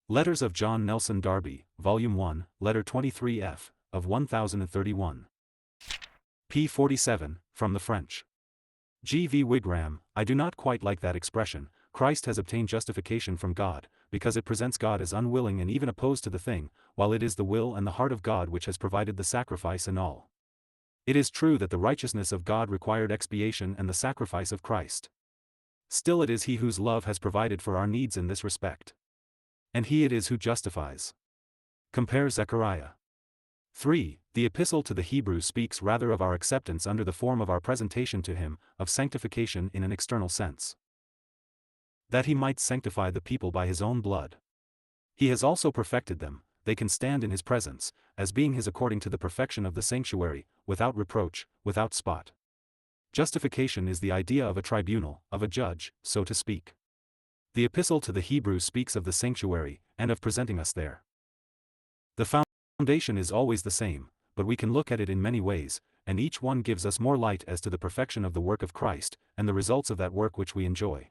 Letters of John Nelson Darby, Volume 1, Letter 23 F, of 1031. p. 47, from the French. G. V. Wigram, I do not quite like that expression, Christ has obtained justification from God, because it presents God as unwilling and even opposed to the thing, while it is the will and the heart of God which has provided the sacrifice and all. It is true that the righteousness of God required expiation and the sacrifice of Christ. Still it is He whose love has provided for our needs in this respect. And He it is who justifies. Compare Zechariah 3. The Epistle to the Hebrews speaks rather of our acceptance under the form of our presentation to Him, of sanctification in an external sense. That He might sanctify the people by His own blood. He has also perfected them, they can stand in His presence, as being His according to the perfection of the sanctuary, without reproach, without spot. Justification is the idea of a tribunal, of a judge, so to speak. The Epistle to the Hebrews speaks of the sanctuary, and of presenting us there. The foundation is always the same, but we can look at it in many ways, and each one gives us more light as to the perfection of the work of Christ, and the results of that work which we enjoy.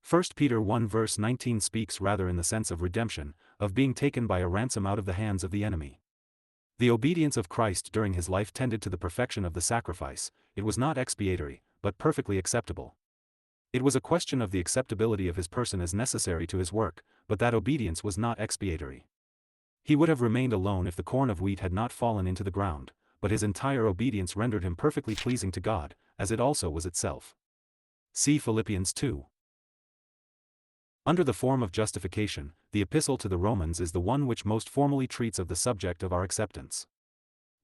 1 Peter 1 verse 19 speaks rather in the sense of redemption, of being taken by a ransom out of the hands of the enemy. The obedience of Christ during His life tended to the perfection of the sacrifice, it was not expiatory, but perfectly acceptable. It was a question of the acceptability of His person as necessary to His work, but that obedience was not expiatory. He would have remained alone if the corn of wheat had not fallen into the ground, but His entire obedience rendered Him perfectly pleasing to God, as it also was itself. See Philippians 2. Under the form of justification, the Epistle to the Romans is the one which most formally treats of the subject of our acceptance.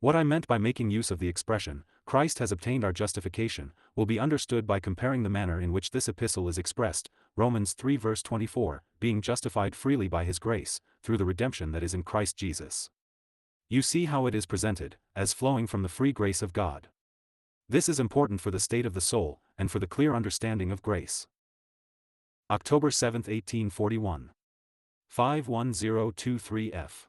What I meant by making use of the expression, Christ has obtained our justification, will be understood by comparing the manner in which this epistle is expressed, Romans 3 verse 24, being justified freely by His grace, through the redemption that is in Christ Jesus. You see how it is presented, as flowing from the free grace of God. This is important for the state of the soul, and for the clear understanding of grace. October 7, 1841. 51023 F.